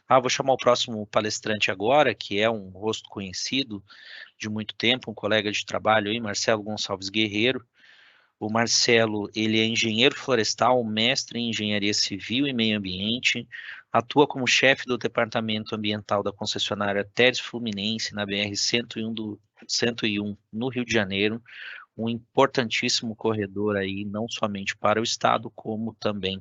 Vou chamar o próximo palestrante agora, que é um rosto conhecido de muito tempo, um colega de trabalho aí, Marcelo Gonçalves Guerreiro. O Marcelo, ele é engenheiro florestal, mestre em engenharia civil e meio ambiente, atua como chefe do departamento ambiental da concessionária Teres Fluminense na BR-101 101 no Rio de Janeiro, um importantíssimo corredor aí, não somente para o estado, como também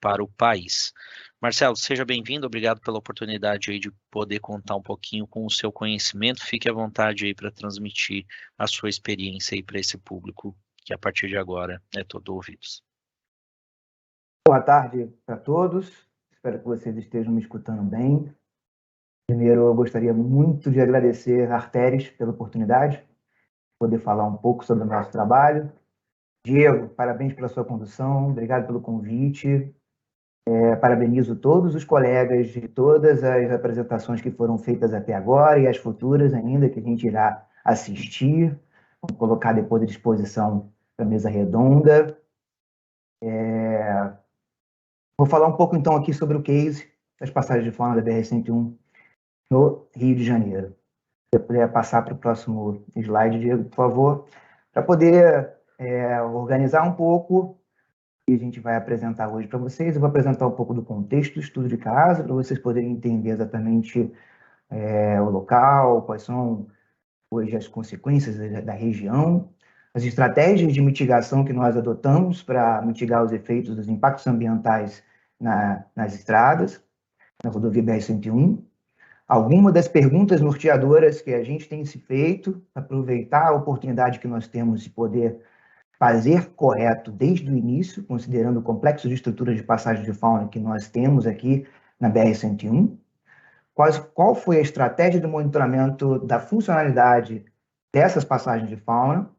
para o país. Marcelo, seja bem-vindo, obrigado pela oportunidade aí de poder contar um pouquinho com o seu conhecimento. Fique à vontade aí para transmitir a sua experiência aí para esse público que a partir de agora é todo ouvidos. Boa tarde para todos, espero que vocês estejam me escutando bem. Primeiro, eu gostaria muito de agradecer a Arteris pela oportunidade de poder falar um pouco sobre o nosso trabalho. Diego, parabéns pela sua condução, obrigado pelo convite. Parabenizo todos os colegas de todas as apresentações que foram feitas até agora e as futuras ainda que a gente irá assistir. Vou colocar depois à disposição da mesa redonda. Vou falar um pouco então aqui sobre o case das passagens de fauna da BR-101 no Rio de Janeiro. Se eu puder passar para o próximo slide, Diego, por favor, para poder organizar um pouco o que a gente vai apresentar hoje para vocês. Eu vou apresentar um pouco do contexto do estudo de caso, para vocês poderem entender exatamente o local, quais são hoje as consequências da região, as estratégias de mitigação que nós adotamos para mitigar os efeitos dos impactos ambientais nas estradas, na rodovia BR-101, algumas das perguntas norteadoras que a gente tem se feito, aproveitar a oportunidade que nós temos de poder fazer correto desde o início, considerando o complexo de estrutura de passagem de fauna que nós temos aqui na BR-101, qual foi a estratégia de monitoramento da funcionalidade dessas passagens de fauna,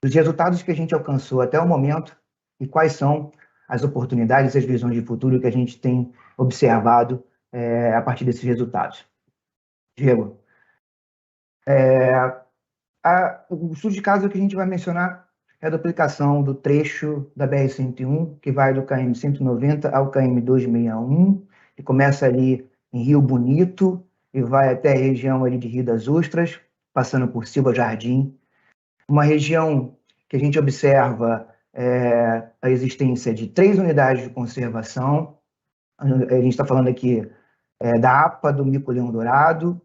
os resultados que a gente alcançou até o momento e quais são as oportunidades e as visões de futuro que a gente tem observado a partir desses resultados. Diego, o estudo de caso que a gente vai mencionar é a duplicação do trecho da BR-101, que vai do KM 190 ao KM 261, que começa ali em Rio Bonito e vai até a região ali de Rio das Ostras, passando por Silva Jardim, uma região que a gente observa a existência de 3 unidades de conservação. A gente está falando aqui da APA do Mico-Leão-Dourado,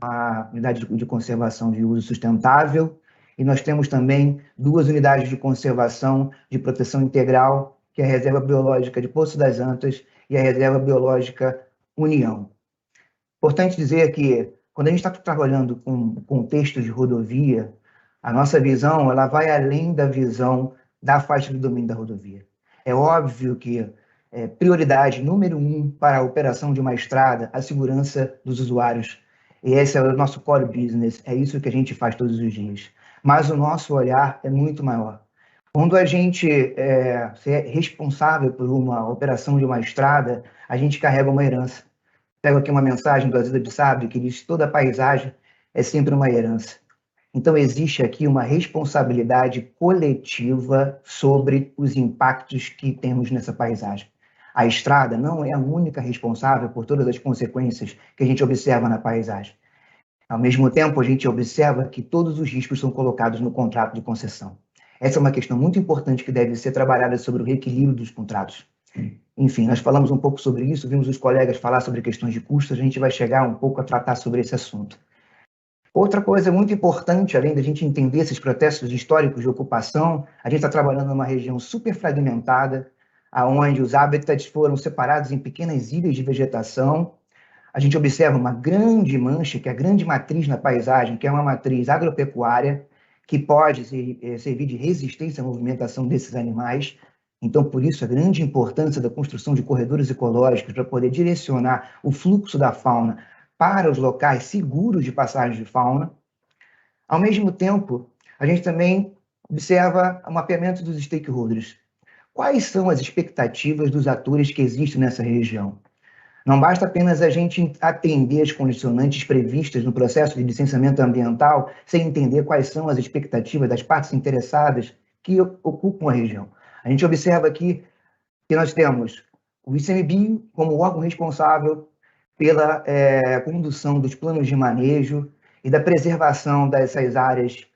a unidade de conservação de uso sustentável, e nós temos também 2 unidades de conservação de proteção integral, que é a Reserva Biológica de Poço das Antas e a Reserva Biológica União. Importante dizer que, quando a gente está trabalhando com contexto de rodovia, a nossa visão ela vai além da visão da faixa de domínio da rodovia. É óbvio que prioridade número 1 para a operação de uma estrada, a segurança dos usuários. E esse é o nosso core business, é isso que a gente faz todos os dias. Mas o nosso olhar é muito maior. Quando a gente é responsável por uma operação de uma estrada, a gente carrega uma herança. Pego aqui uma mensagem do Aziza de Sábio que diz que toda paisagem é sempre uma herança. Então, existe aqui uma responsabilidade coletiva sobre os impactos que temos nessa paisagem. A estrada não é a única responsável por todas as consequências que a gente observa na paisagem. Ao mesmo tempo, a gente observa que todos os riscos são colocados no contrato de concessão. Essa é uma questão muito importante que deve ser trabalhada sobre o reequilíbrio dos contratos. Enfim, nós falamos um pouco sobre isso, vimos os colegas falar sobre questões de custos, a gente vai chegar um pouco a tratar sobre esse assunto. Outra coisa muito importante, além da gente entender esses processos históricos de ocupação, a gente está trabalhando numa região super fragmentada, onde os habitats foram separados em pequenas ilhas de vegetação. A gente observa uma grande mancha, que é a grande matriz na paisagem, que é uma matriz agropecuária, que pode servir de resistência à movimentação desses animais. Então, por isso, a grande importância da construção de corredores ecológicos para poder direcionar o fluxo da fauna para os locais seguros de passagem de fauna. Ao mesmo tempo, a gente também observa o mapeamento dos stakeholders. Quais são as expectativas dos atores que existem nessa região? Não basta apenas a gente atender as condicionantes previstas no processo de licenciamento ambiental sem entender quais são as expectativas das partes interessadas que ocupam a região. A gente observa aqui que nós temos o ICMBio como órgão responsável pela condução dos planos de manejo e da preservação dessas áreas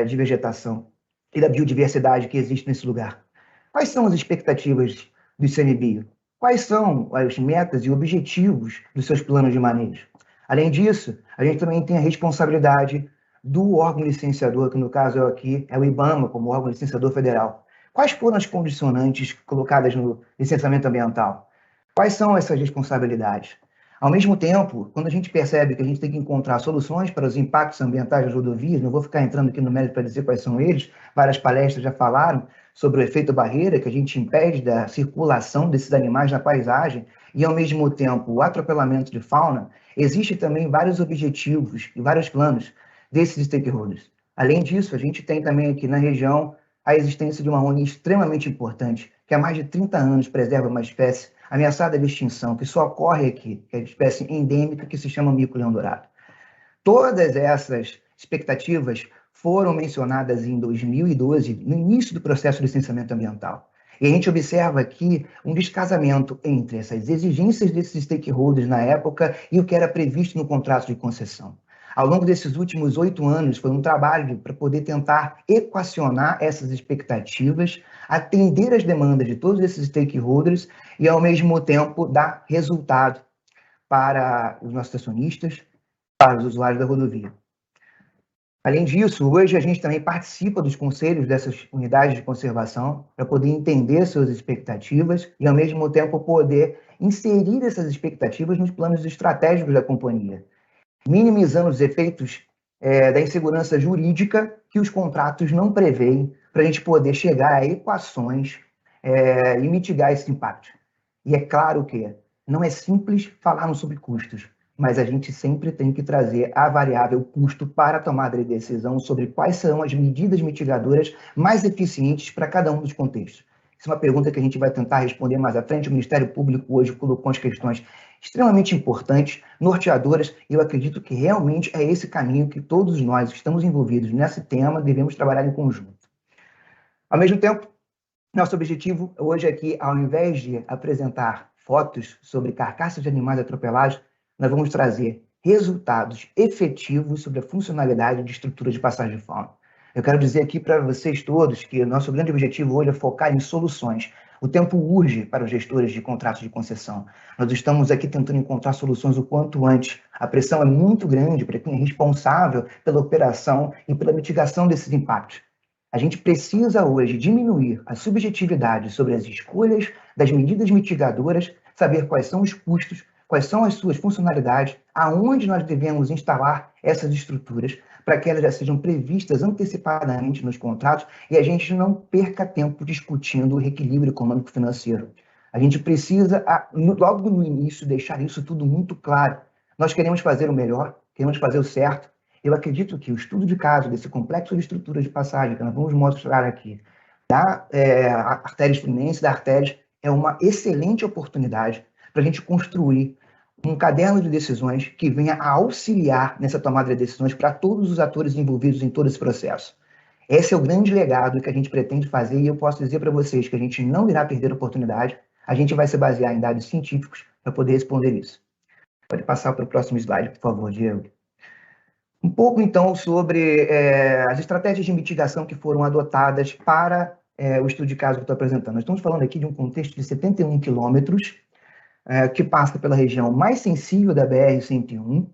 de vegetação e da biodiversidade que existe nesse lugar. Quais são as expectativas do ICMBio? Quais são as metas e objetivos dos seus planos de manejo? Além disso, a gente também tem a responsabilidade do órgão licenciador, que no caso aqui é o IBAMA, como órgão licenciador federal. Quais foram as condicionantes colocadas no licenciamento ambiental? Quais são essas responsabilidades? Ao mesmo tempo, quando a gente percebe que a gente tem que encontrar soluções para os impactos ambientais das rodovias, não vou ficar entrando aqui no mérito para dizer quais são eles, várias palestras já falaram sobre o efeito barreira, que a gente impede da circulação desses animais na paisagem, e ao mesmo tempo o atropelamento de fauna, existe também vários objetivos e vários planos desses stakeholders. Além disso, a gente tem também aqui na região a existência de uma ONG extremamente importante, que há mais de 30 anos preserva uma espécie ameaçada de extinção, que só ocorre aqui, que é a espécie endêmica que se chama mico-leão-dourado. Todas essas expectativas foram mencionadas em 2012, no início do processo de licenciamento ambiental. E a gente observa aqui um descasamento entre essas exigências desses stakeholders na época e o que era previsto no contrato de concessão. Ao longo desses últimos 8 anos, foi um trabalho para poder tentar equacionar essas expectativas, atender as demandas de todos esses stakeholders e, ao mesmo tempo, dar resultado para os nossos acionistas, para os usuários da rodovia. Além disso, hoje a gente também participa dos conselhos dessas unidades de conservação para poder entender suas expectativas e, ao mesmo tempo, poder inserir essas expectativas nos planos estratégicos da companhia, minimizando os efeitos da insegurança jurídica que os contratos não preveem para a gente poder chegar a equações e mitigar esse impacto. E é claro que não é simples falarmos sobre custos, mas a gente sempre tem que trazer a variável custo para a tomada de decisão sobre quais são as medidas mitigadoras mais eficientes para cada um dos contextos. Essa é uma pergunta que a gente vai tentar responder mais à frente. O Ministério Público hoje colocou as questões extremamente importantes, norteadoras, e eu acredito que realmente é esse caminho que todos nós que estamos envolvidos nesse tema devemos trabalhar em conjunto. Ao mesmo tempo, nosso objetivo hoje aqui, ao invés de apresentar fotos sobre carcaças de animais atropelados, nós vamos trazer resultados efetivos sobre a funcionalidade de estrutura de passagem de fauna. Eu quero dizer aqui para vocês todos que o nosso grande objetivo hoje é focar em soluções. O tempo urge para os gestores de contratos de concessão. Nós estamos aqui tentando encontrar soluções o quanto antes. A pressão é muito grande para quem é responsável pela operação e pela mitigação desses impactos. A gente precisa hoje diminuir a subjetividade sobre as escolhas das medidas mitigadoras, saber quais são os custos, quais são as suas funcionalidades, aonde nós devemos instalar essas estruturas, para que elas já sejam previstas antecipadamente nos contratos e a gente não perca tempo discutindo o reequilíbrio econômico-financeiro. A gente precisa, logo no início, deixar isso tudo muito claro. Nós queremos fazer o melhor, queremos fazer o certo. Eu acredito que o estudo de caso desse complexo de estruturas de passagem, que nós vamos mostrar aqui, da Artérias Fluminense, da Artérias, é uma excelente oportunidade para a gente construir um caderno de decisões que venha a auxiliar nessa tomada de decisões para todos os atores envolvidos em todo esse processo. Esse é o grande legado que a gente pretende fazer e eu posso dizer para vocês que a gente não irá perder a oportunidade, a gente vai se basear em dados científicos para poder responder isso. Pode passar para o próximo slide, por favor, Diego. Um pouco, então, sobre as estratégias de mitigação que foram adotadas para o estudo de caso que eu estou apresentando. Nós estamos falando aqui de um contexto de 71 quilômetros, que passa pela região mais sensível da BR-101,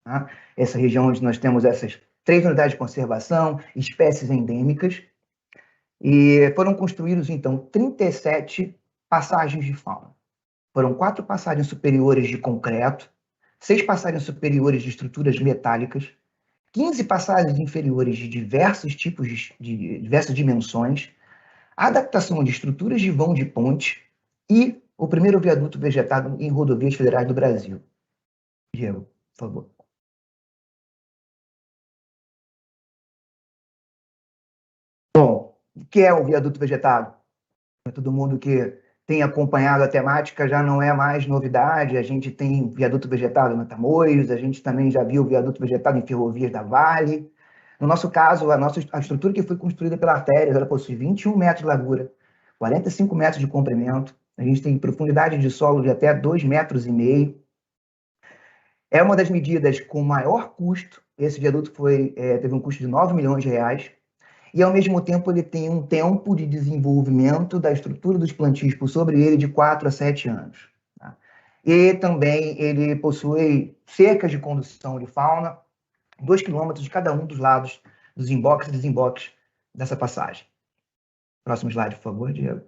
tá? Essa região onde nós temos essas 3 unidades de conservação, espécies endêmicas, e foram construídos, então, 37 passagens de fauna. Foram 4 passagens superiores de concreto, 6 passagens superiores de estruturas metálicas, 15 passagens inferiores de diversos tipos, de diversas dimensões, adaptação de estruturas de vão de ponte e o primeiro viaduto vegetado em rodovias federais do Brasil. Diego, por favor. Bom, o que é o viaduto vegetado? Para todo mundo que tem acompanhado a temática, já não é mais novidade. A gente tem viaduto vegetado na Tamoios, a gente também já viu viaduto vegetado em ferrovias da Vale. No nosso caso, a estrutura que foi construída pela Artérias, ela possui 21 metros de largura, 45 metros de comprimento. A gente tem profundidade de solo de até 2,5 metros. É uma das medidas com maior custo. Esse viaduto teve um custo de 9 milhões de reais. E, ao mesmo tempo, ele tem um tempo de desenvolvimento da estrutura dos plantios por sobre ele de 4 a 7 anos. Tá? E também ele possui cercas de condução de fauna, 2 quilômetros de cada um dos lados dos emboques e desemboques dessa passagem. Próximo slide, por favor, Diego.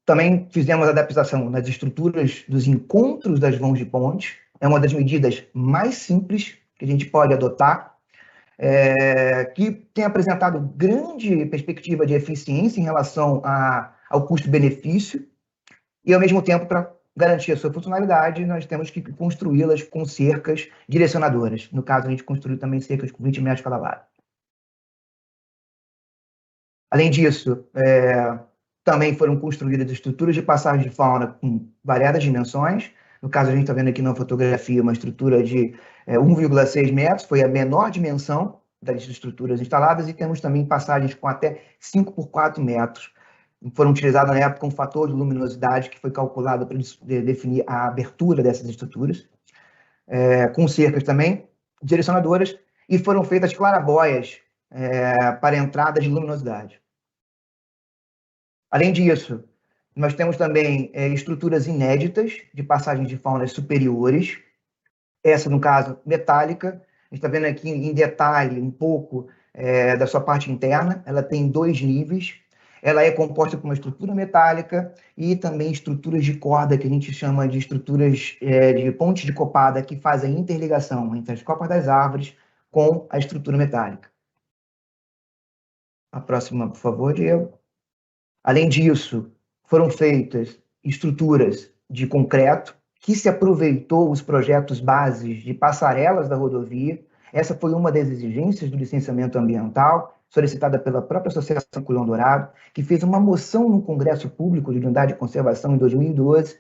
Também fizemos adaptação nas estruturas dos encontros das vãos de ponte. É uma das medidas mais simples que a gente pode adotar, que tem apresentado grande perspectiva de eficiência em relação ao custo-benefício, e, ao mesmo tempo, para garantir a sua funcionalidade, nós temos que construí-las com cercas direcionadoras. No caso, a gente construiu também cercas com 20 metros cada lado. Além disso, também foram construídas estruturas de passagem de fauna com variadas dimensões. No caso, a gente está vendo aqui na fotografia uma estrutura de 1,6 metros, foi a menor dimensão das estruturas instaladas, e temos também passagens com até 5 por 4 metros. Foram utilizados na época um fator de luminosidade que foi calculado para definir a abertura dessas estruturas, com cercas também direcionadoras, e foram feitas clarabóias para entrada de luminosidade. Além disso, nós temos também estruturas inéditas de passagens de faunas superiores, essa, no caso, metálica. A gente está vendo aqui em detalhe um pouco da sua parte interna. Ela tem 2 níveis. Ela é composta por uma estrutura metálica e também estruturas de corda, que a gente chama de estruturas de ponte de copada, que fazem a interligação entre as copas das árvores com a estrutura metálica. A próxima, por favor, Diego. Além disso, foram feitas estruturas de concreto, que se aproveitou os projetos bases de passarelas da rodovia. Essa foi uma das exigências do licenciamento ambiental, solicitada pela própria Associação Culhão Dourado, que fez uma moção no Congresso Público de Unidade de Conservação em 2012,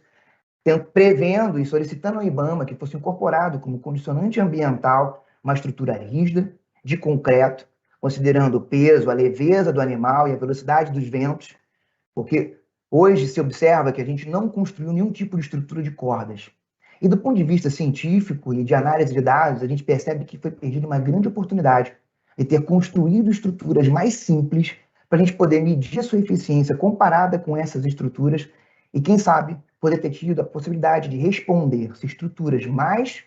prevendo e solicitando ao IBAMA que fosse incorporado como condicionante ambiental uma estrutura rígida, de concreto, considerando o peso, a leveza do animal e a velocidade dos ventos, porque hoje se observa que a gente não construiu nenhum tipo de estrutura de cordas. E, do ponto de vista científico e de análise de dados, a gente percebe que foi perdida uma grande oportunidade de ter construído estruturas mais simples para a gente poder medir a sua eficiência comparada com essas estruturas e, quem sabe, poder ter tido a possibilidade de responder se estruturas mais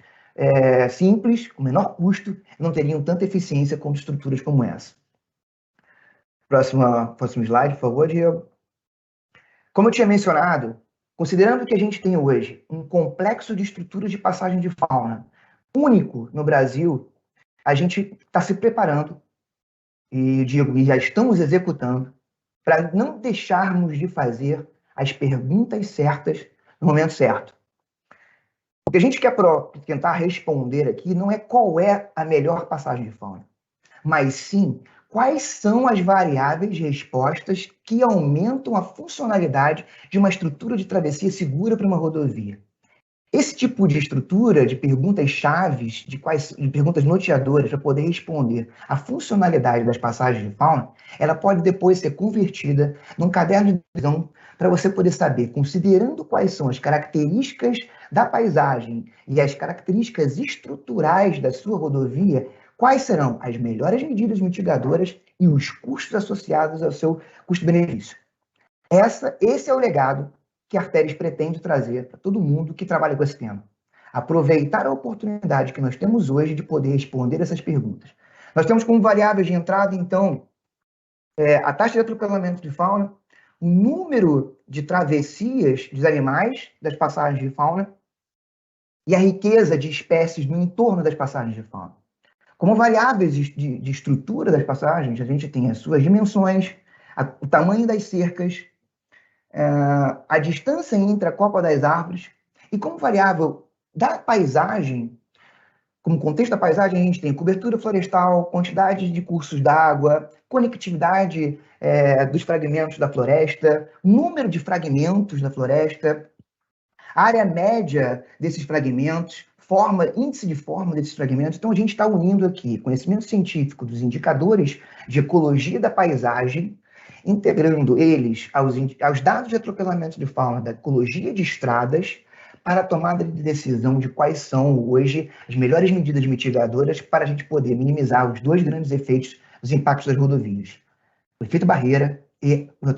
simples, com menor custo, não teriam tanta eficiência quanto estruturas como essa. Próximo slide, por favor, Diego. Como eu tinha mencionado, considerando que a gente tem hoje um complexo de estruturas de passagem de fauna único no Brasil, a gente está se preparando, e já estamos executando, para não deixarmos de fazer as perguntas certas no momento certo. O que a gente quer tentar responder aqui não é qual é a melhor passagem de fauna, mas sim quais são as variáveis de respostas que aumentam a funcionalidade de uma estrutura de travessia segura para uma rodovia. Esse tipo de estrutura, de perguntas chaves, de perguntas norteadoras para poder responder à funcionalidade das passagens de fauna, ela pode depois ser convertida num caderno de visão para você poder saber, considerando quais são as características da paisagem e as características estruturais da sua rodovia, quais serão as melhores medidas mitigadoras e os custos associados ao seu custo-benefício. Esse é o legado que a Artéris pretende trazer para todo mundo que trabalha com esse tema. Aproveitar a oportunidade que nós temos hoje de poder responder essas perguntas. Nós temos como variáveis de entrada, então, a taxa de atropelamento de fauna, o número de travessias dos animais das passagens de fauna e a riqueza de espécies no entorno das passagens de fauna. Como variáveis de estrutura das passagens, a gente tem as suas dimensões, o tamanho das cercas, a distância entre a copa das árvores, e como variável da paisagem, como contexto da paisagem, a gente tem cobertura florestal, quantidade de cursos d'água, conectividade dos fragmentos da floresta, número de fragmentos da floresta, área média desses fragmentos, índice de forma desses fragmentos. Então, a gente está unindo aqui conhecimento científico dos indicadores de ecologia da paisagem, integrando eles aos dados de atropelamento de fauna da ecologia de estradas, para a tomada de decisão de quais são hoje as melhores medidas mitigadoras para a gente poder minimizar os dois grandes efeitos dos impactos das rodovias: o efeito barreira e o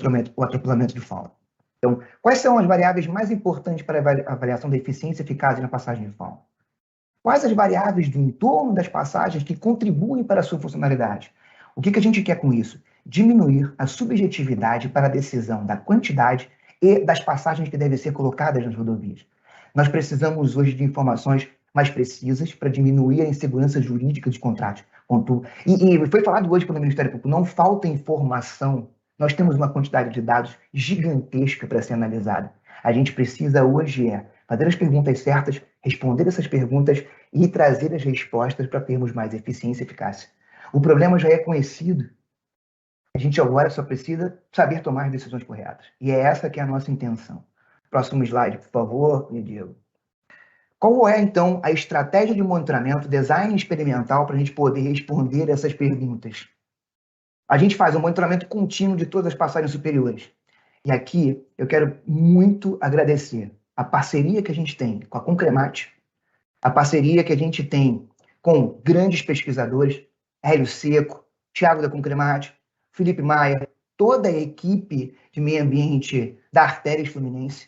atropelamento de fauna. Então, quais são as variáveis mais importantes para a avaliação da eficiência e eficácia na passagem de fauna? Quais as variáveis do entorno das passagens que contribuem para a sua funcionalidade? O que a gente quer com isso? Diminuir a subjetividade para a decisão da quantidade e das passagens que devem ser colocadas nas rodovias. Nós precisamos hoje de informações mais precisas para diminuir a insegurança jurídica dos contratos. E foi falado hoje pelo Ministério Público, não falta informação. Nós temos uma quantidade de dados gigantesca para ser analisada. A gente precisa hoje fazer as perguntas certas, responder essas perguntas e trazer as respostas para termos mais eficiência e eficácia. O problema já é conhecido. A gente agora só precisa saber tomar as decisões corretas. E é essa que é a nossa intenção. Próximo slide, por favor, Diego. Qual é, então, a estratégia de monitoramento, design experimental, para a gente poder responder essas perguntas? A gente faz um monitoramento contínuo de todas as passagens superiores. E aqui eu quero muito agradecer a parceria que a gente tem com a Concremat, a parceria que a gente tem com grandes pesquisadores, Hélio Seco, Thiago da Concremat, Felipe Maia, toda a equipe de meio ambiente da Artérias Fluminense.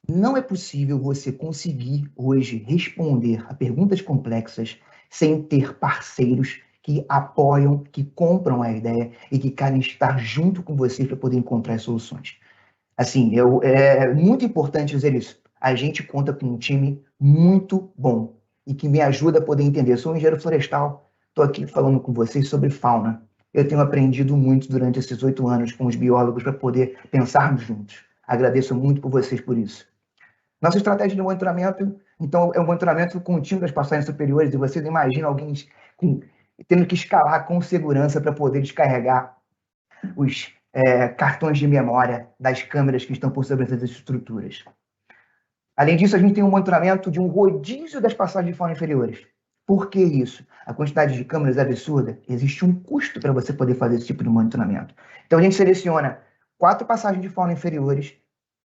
Não é possível você conseguir hoje responder a perguntas complexas sem ter parceiros que apoiam, que compram a ideia e que querem estar junto com você para poder encontrar as soluções. Assim, é muito importante dizer isso. A gente conta com um time muito bom e que me ajuda a poder entender. Eu sou um engenheiro florestal, estou aqui falando com vocês sobre fauna. Eu tenho aprendido muito durante esses 8 anos com os biólogos para poder pensarmos juntos. Agradeço muito por vocês por isso. Nossa estratégia de monitoramento, então, é um monitoramento contínuo das passagens superiores, e vocês imaginam alguém tendo que escalar com segurança para poder descarregar os cartões de memória das câmeras que estão por sobre essas estruturas. Além disso, a gente tem um monitoramento de um rodízio das passagens de fauna inferiores. Por que isso? A quantidade de câmeras é absurda. Existe um custo para você poder fazer esse tipo de monitoramento. Então, a gente seleciona 4 passagens de fauna inferiores.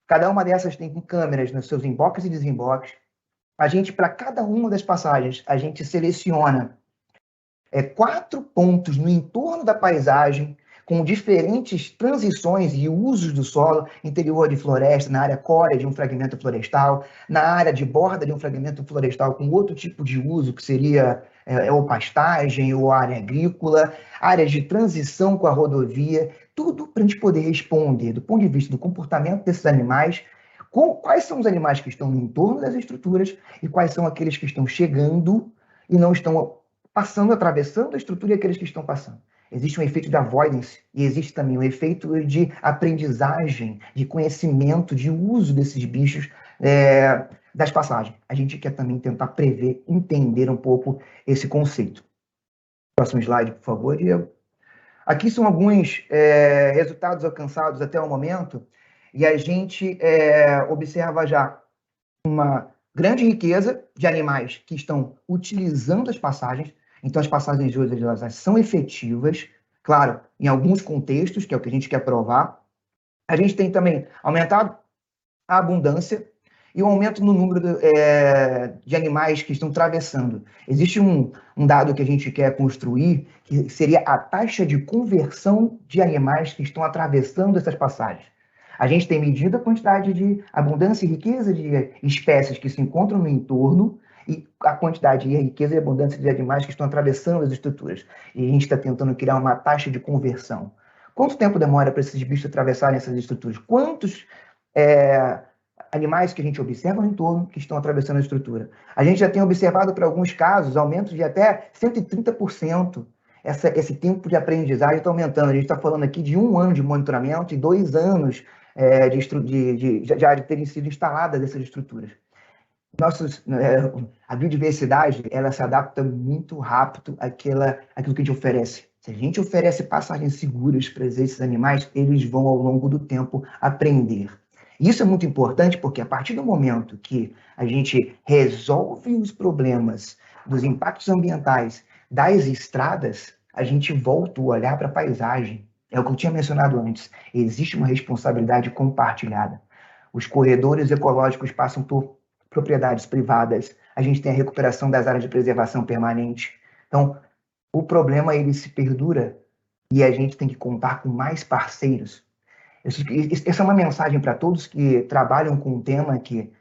Cada uma dessas tem câmeras nos seus emboques e desemboques. A gente, para cada uma das passagens, a gente seleciona 4 pontos no entorno da paisagem, com diferentes transições e usos do solo, interior de floresta, na área core de um fragmento florestal, na área de borda de um fragmento florestal com outro tipo de uso, que seria ou pastagem ou área agrícola, áreas de transição com a rodovia, tudo para a gente poder responder, do ponto de vista do comportamento desses animais, quais são os animais que estão no entorno das estruturas e quais são aqueles que estão chegando e não estão passando, atravessando a estrutura, e aqueles que estão passando. Existe um efeito de avoidance e existe também um efeito de aprendizagem, de conhecimento, de uso desses bichos das passagens. A gente quer também tentar prever, entender um pouco esse conceito. Próximo slide, por favor, Diego. Aqui são alguns resultados alcançados até o momento, e a gente observa já uma grande riqueza de animais que estão utilizando as passagens. Então, as passagens de hoje elas são efetivas, claro, em alguns contextos, que é o que a gente quer provar. A gente tem também aumentado a abundância e o aumento no número de animais que estão atravessando. Existe um dado que a gente quer construir, que seria a taxa de conversão de animais que estão atravessando essas passagens. A gente tem medido a quantidade de abundância e riqueza de espécies que se encontram no entorno e a quantidade e a riqueza e abundância de animais que estão atravessando as estruturas. E a gente está tentando criar uma taxa de conversão. Quanto tempo demora para esses bichos atravessarem essas estruturas? Quantos animais que a gente observa no entorno que estão atravessando a estrutura? A gente já tem observado, para alguns casos, aumentos de até 130%. Esse tempo de aprendizagem está aumentando. A gente está falando aqui de 1 ano de monitoramento e 2 anos já de terem sido instaladas essas estruturas. A biodiversidade, ela se adapta muito rápido àquilo que a gente oferece. Se a gente oferece passagens seguras para esses animais, eles vão, ao longo do tempo, aprender. Isso é muito importante porque, a partir do momento que a gente resolve os problemas dos impactos ambientais das estradas, a gente volta a olhar para a paisagem. É o que eu tinha mencionado antes. Existe uma responsabilidade compartilhada. Os corredores ecológicos passam por propriedades privadas, a gente tem a recuperação das áreas de preservação permanente. Então, o problema ele se perdura e a gente tem que contar com mais parceiros. Essa é uma mensagem para todos que trabalham com o tema que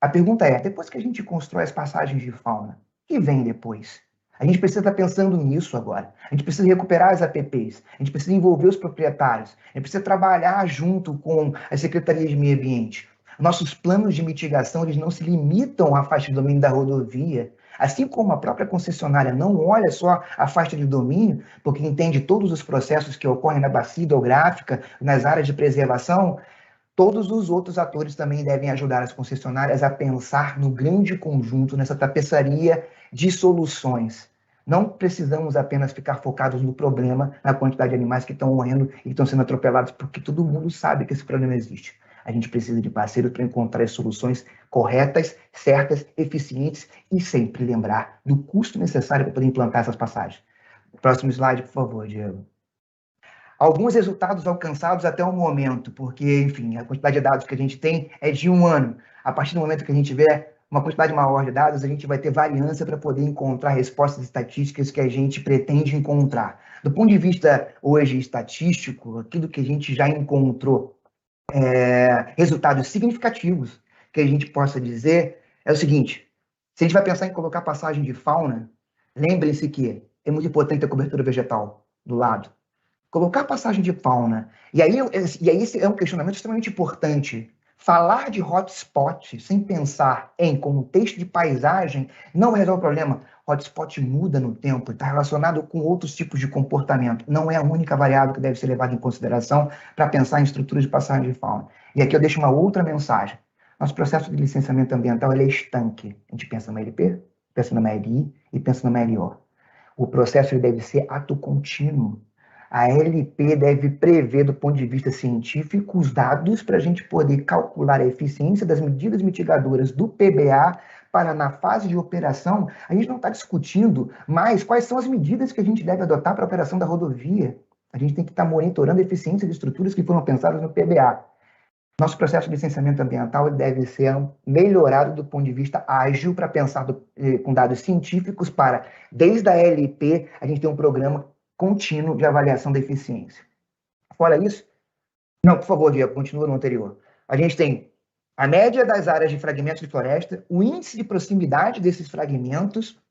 a pergunta é, depois que a gente constrói as passagens de fauna, o que vem depois? A gente precisa estar pensando nisso agora. A gente precisa recuperar as APPs. A gente precisa envolver os proprietários. A gente precisa trabalhar junto com as secretarias de meio ambiente. Nossos planos de mitigação eles não se limitam à faixa de domínio da rodovia. Assim como a própria concessionária não olha só a faixa de domínio, porque entende todos os processos que ocorrem na bacia hidrográfica, nas áreas de preservação, todos os outros atores também devem ajudar as concessionárias a pensar no grande conjunto, nessa tapeçaria de soluções. Não precisamos apenas ficar focados no problema, na quantidade de animais que estão morrendo e que estão sendo atropelados, porque todo mundo sabe que esse problema existe. A gente precisa de parceiros para encontrar as soluções corretas, certas, eficientes e sempre lembrar do custo necessário para poder implantar essas passagens. Próximo slide, por favor, Diego. Alguns resultados alcançados até o momento, porque, enfim, a quantidade de dados que a gente tem é de 1 ano. A partir do momento que a gente tiver uma quantidade maior de dados, a gente vai ter variância para poder encontrar respostas estatísticas que a gente pretende encontrar. Do ponto de vista, hoje, estatístico, aquilo que a gente já encontrou, resultados significativos que a gente possa dizer é o seguinte, se a gente vai pensar em colocar passagem de fauna, lembrem-se que é muito importante a cobertura vegetal do lado. Colocar passagem de fauna, e aí esse é um questionamento extremamente importante. Falar de hotspot sem pensar em contexto de paisagem não resolve o problema. Hotspot muda no tempo, está relacionado com outros tipos de comportamento. Não é a única variável que deve ser levada em consideração para pensar em estruturas de passagem de fauna. E aqui eu deixo uma outra mensagem. Nosso processo de licenciamento ambiental ele é estanque. A gente pensa na LP, pensa na MLI e pensa na MLO. O processo ele deve ser ato contínuo. A LP deve prever, do ponto de vista científico, os dados para a gente poder calcular a eficiência das medidas mitigadoras do PBA para, na fase de operação, a gente não está discutindo mais quais são as medidas que a gente deve adotar para a operação da rodovia. A gente tem que estar monitorando a eficiência de estruturas que foram pensadas no PBA. Nosso processo de licenciamento ambiental deve ser melhorado do ponto de vista ágil para pensar com dados científicos para, desde a LP, a gente ter um programa contínuo de avaliação da eficiência. Fora isso, não, por favor, Diego, continua no anterior. A gente tem a média das áreas de fragmentos de floresta, o índice de proximidade desses fragmentos,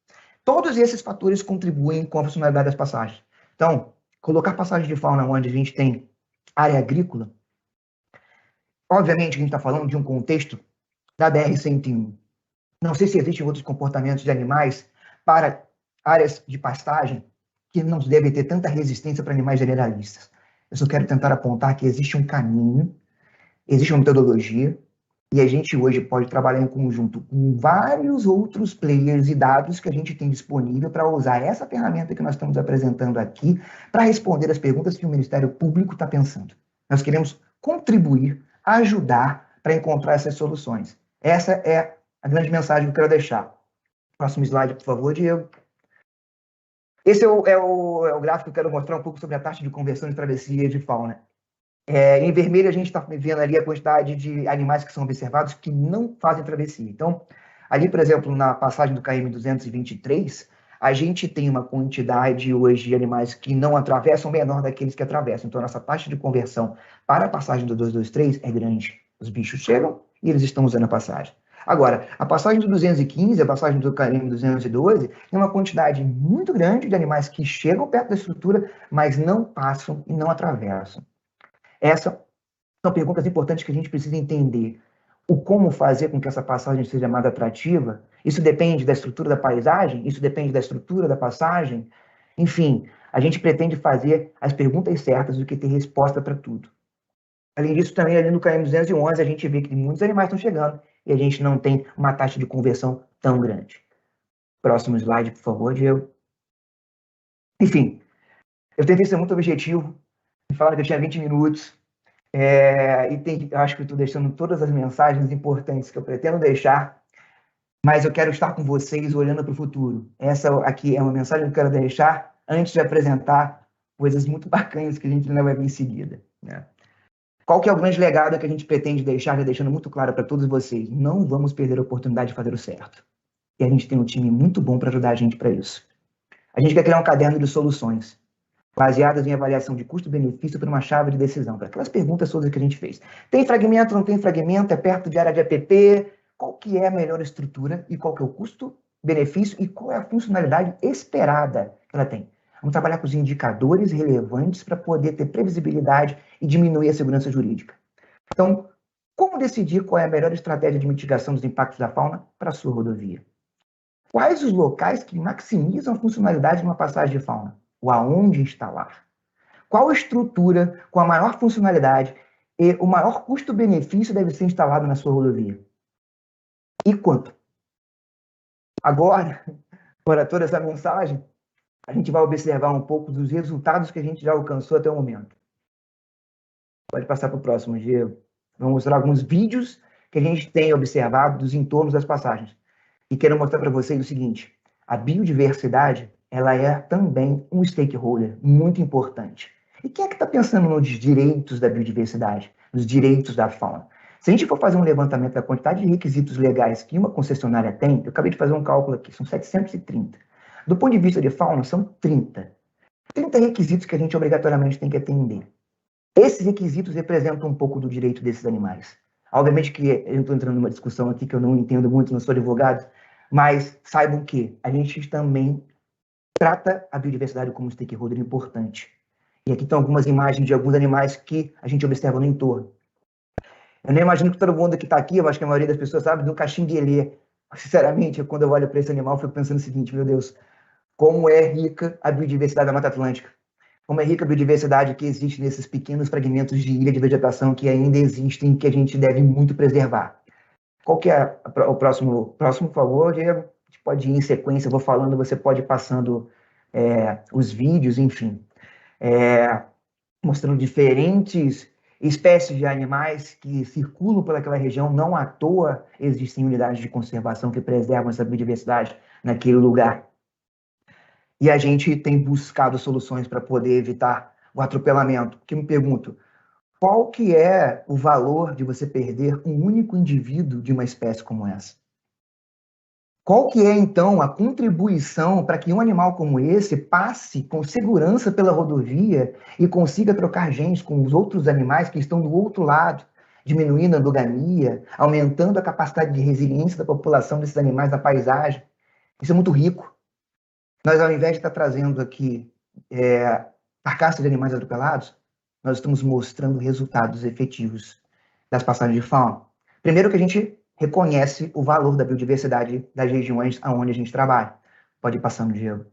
todos esses fatores contribuem com a funcionalidade das passagens. Então, colocar passagem de fauna onde a gente tem área agrícola, obviamente a gente está falando de um contexto da BR-101. Não sei se existem outros comportamentos de animais para áreas de pastagem que não deve ter tanta resistência para animais generalistas. Eu só quero tentar apontar que existe um caminho, existe uma metodologia, e a gente hoje pode trabalhar em conjunto com vários outros players e dados que a gente tem disponível para usar essa ferramenta que nós estamos apresentando aqui para responder as perguntas que o Ministério Público está pensando. Nós queremos contribuir, ajudar para encontrar essas soluções. Essa é a grande mensagem que eu quero deixar. Próximo slide, por favor, Diego. Esse é o gráfico que eu quero mostrar um pouco sobre a taxa de conversão de travessia de fauna. Em vermelho, a gente está vendo ali a quantidade de animais que são observados que não fazem travessia. Então, ali, por exemplo, na passagem do KM 223, a gente tem uma quantidade hoje de animais que não atravessam menor daqueles que atravessam. Então, a nossa taxa de conversão para a passagem do 223 é grande. Os bichos chegam e eles estão usando a passagem. Agora, a passagem do 215, a passagem do KM 212, tem uma quantidade muito grande de animais que chegam perto da estrutura, mas não passam e não atravessam. Essas são perguntas importantes que a gente precisa entender. O como fazer com que essa passagem seja mais atrativa, isso depende da estrutura da paisagem, isso depende da estrutura da passagem. Enfim, a gente pretende fazer as perguntas certas do que ter resposta para tudo. Além disso, também ali no KM 211, a gente vê que muitos animais estão chegando e a gente não tem uma taxa de conversão tão grande. Próximo slide, por favor, Diego. Enfim, eu tentei ser muito objetivo, falar que eu tinha 20 minutos, eu acho que eu estou deixando todas as mensagens importantes que eu pretendo deixar, mas eu quero estar com vocês olhando para o futuro. Essa aqui é uma mensagem que eu quero deixar antes de apresentar coisas muito bacanas que a gente ainda vai ver em seguida, né? Qual que é o grande legado que a gente pretende deixar, já deixando muito claro para todos vocês? Não vamos perder a oportunidade de fazer o certo. E a gente tem um time muito bom para ajudar a gente para isso. A gente quer criar um caderno de soluções, baseadas em avaliação de custo-benefício para uma chave de decisão, para aquelas perguntas todas que a gente fez. Tem fragmento, não tem fragmento, é perto de área de app? Qual que é a melhor estrutura e qual que é o custo-benefício e qual é a funcionalidade esperada que ela tem? Vamos trabalhar com os indicadores relevantes para poder ter previsibilidade e diminuir a segurança jurídica. Então, como decidir qual é a melhor estratégia de mitigação dos impactos da fauna para a sua rodovia? Quais os locais que maximizam a funcionalidade de uma passagem de fauna? O aonde instalar? Qual estrutura com a maior funcionalidade e o maior custo-benefício deve ser instalado na sua rodovia? E quanto? Agora, para toda essa mensagem, a gente vai observar um pouco dos resultados que a gente já alcançou até o momento. Pode passar para o próximo, Diego. Vou mostrar alguns vídeos que a gente tem observado dos entornos das passagens. E quero mostrar para vocês o seguinte: a biodiversidade, ela é também um stakeholder muito importante. E quem é que está pensando nos direitos da biodiversidade, nos direitos da fauna? Se a gente for fazer um levantamento da quantidade de requisitos legais que uma concessionária tem, eu acabei de fazer um cálculo aqui, são 730. Do ponto de vista de fauna, são 30. 30 requisitos que a gente obrigatoriamente tem que atender. Esses requisitos representam um pouco do direito desses animais. Obviamente que eu estou entrando numa discussão aqui que eu não entendo muito, não sou advogado, mas saibam que a gente também trata a biodiversidade como um stakeholder importante. E aqui estão algumas imagens de alguns animais que a gente observa no entorno. Eu nem imagino que todo mundo que está aqui, eu acho que a maioria das pessoas sabe, do caxinguelê. Sinceramente, quando eu olho para esse animal, eu fico pensando o seguinte: meu Deus, como é rica a biodiversidade da Mata Atlântica. Como é rica a biodiversidade que existe nesses pequenos fragmentos de ilha de vegetação que ainda existem e que a gente deve muito preservar. Qual que é o próximo? Próximo, por favor, Diego. A gente pode ir em sequência, eu vou falando, você pode ir passando os vídeos, enfim. Mostrando diferentes espécies de animais que circulam pelaquela região. Não à toa existem unidades de conservação que preservam essa biodiversidade naquele lugar. E a gente tem buscado soluções para poder evitar o atropelamento. Porque me pergunto, qual que é o valor de você perder um único indivíduo de uma espécie como essa? Qual que é, então, a contribuição para que um animal como esse passe com segurança pela rodovia e consiga trocar genes com os outros animais que estão do outro lado, diminuindo a endogamia, aumentando a capacidade de resiliência da população desses animais na paisagem? Isso é muito rico. Nós, ao invés de estar trazendo aqui carcaças de animais atropelados, nós estamos mostrando resultados efetivos das passagens de fauna. Primeiro que a gente reconhece o valor da biodiversidade das regiões onde a gente trabalha. Pode ir passando, Diego.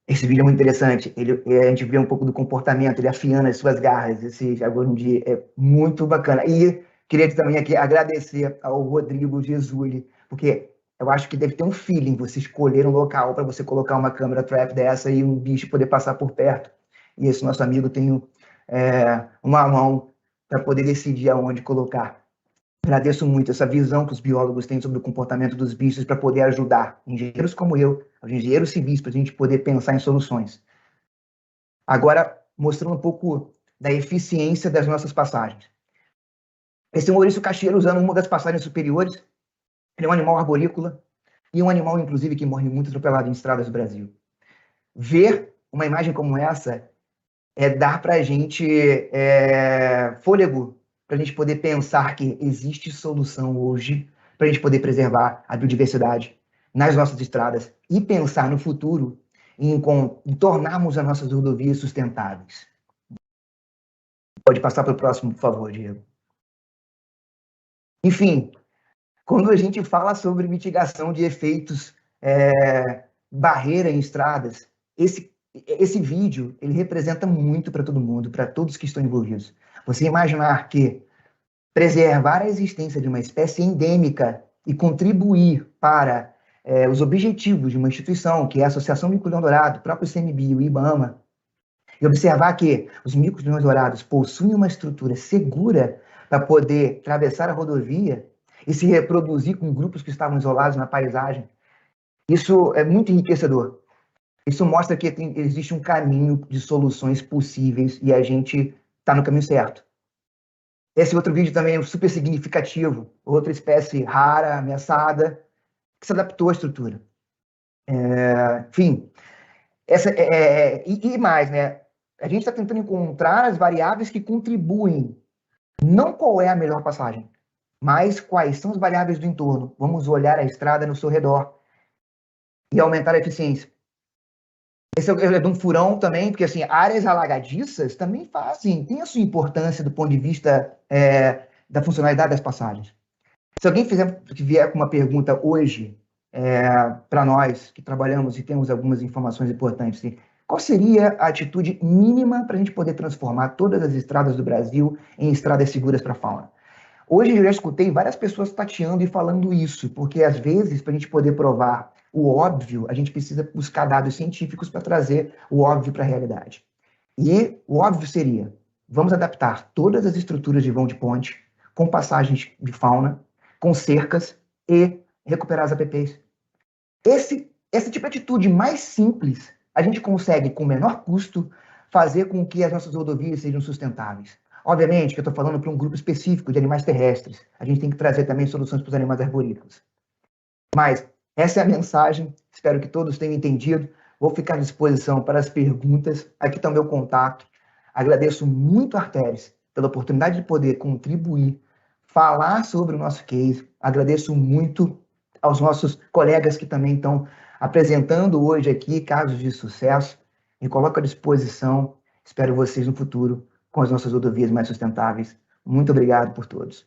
Esse vídeo é muito interessante. A gente vê um pouco do comportamento, ele afiando as suas garras. Esse jargão de é muito bacana. E queria também aqui agradecer ao Rodrigo Gesuli, porque eu acho que deve ter um feeling você escolher um local para você colocar uma câmera trap dessa e um bicho poder passar por perto. E esse nosso amigo tem uma mão para poder decidir aonde colocar. Agradeço muito essa visão que os biólogos têm sobre o comportamento dos bichos para poder ajudar engenheiros como eu, engenheiros civis, para a gente poder pensar em soluções. Agora, mostrando um pouco da eficiência das nossas passagens. Esse é o Maurício Cacheiro usando uma das passagens superiores. Ele é um animal arborícola e um animal, inclusive, que morre muito atropelado em estradas do Brasil. Ver uma imagem como essa dar para a gente fôlego, para a gente poder pensar que existe solução hoje para a gente poder preservar a biodiversidade nas nossas estradas e pensar no futuro em tornarmos as nossas rodovias sustentáveis. Pode passar para o próximo, por favor, Diego. Enfim, quando a gente fala sobre mitigação de efeitos barreira em estradas, esse vídeo, ele representa muito para todo mundo, para todos que estão envolvidos. Você imaginar que preservar a existência de uma espécie endêmica e contribuir para os objetivos de uma instituição, que é a Associação Mico-Leão-Dourado, o próprio ICMBio, o IBAMA, e observar que os micos-leões-dourados possuem uma estrutura segura para poder atravessar a rodovia e se reproduzir com grupos que estavam isolados na paisagem, isso é muito enriquecedor. Isso mostra que existe um caminho de soluções possíveis e a gente está no caminho certo. Esse outro vídeo também é super significativo. Outra espécie rara, ameaçada, que se adaptou à estrutura. Enfim, e mais, né? A gente está tentando encontrar as variáveis que contribuem. Não qual é a melhor passagem, mas quais são as variáveis do entorno. Vamos olhar a estrada no seu redor e aumentar a eficiência. Esse é de um furão também, porque assim, áreas alagadiças também têm a sua importância do ponto de vista da funcionalidade das passagens. Se alguém vier com uma pergunta hoje para nós que trabalhamos e temos algumas informações importantes, assim, qual seria a atitude mínima para a gente poder transformar todas as estradas do Brasil em estradas seguras para a fauna? Hoje eu já escutei várias pessoas tateando e falando isso, porque às vezes, para a gente poder provar o óbvio, a gente precisa buscar dados científicos para trazer o óbvio para a realidade. E o óbvio seria, vamos adaptar todas as estruturas de vão de ponte, com passagens de fauna, com cercas e recuperar as APPs. Esse tipo de atitude mais simples, a gente consegue, com menor custo, fazer com que as nossas rodovias sejam sustentáveis. Obviamente que eu estou falando para um grupo específico de animais terrestres. A gente tem que trazer também soluções para os animais arborícolas. Mas essa é a mensagem. Espero que todos tenham entendido. Vou ficar à disposição para as perguntas. Aqui está o meu contato. Agradeço muito, Arteris, pela oportunidade de poder contribuir, falar sobre o nosso case. Agradeço muito aos nossos colegas que também estão apresentando hoje aqui casos de sucesso. Me coloco à disposição. Espero vocês no futuro com as nossas rodovias mais sustentáveis. Muito obrigado por todos.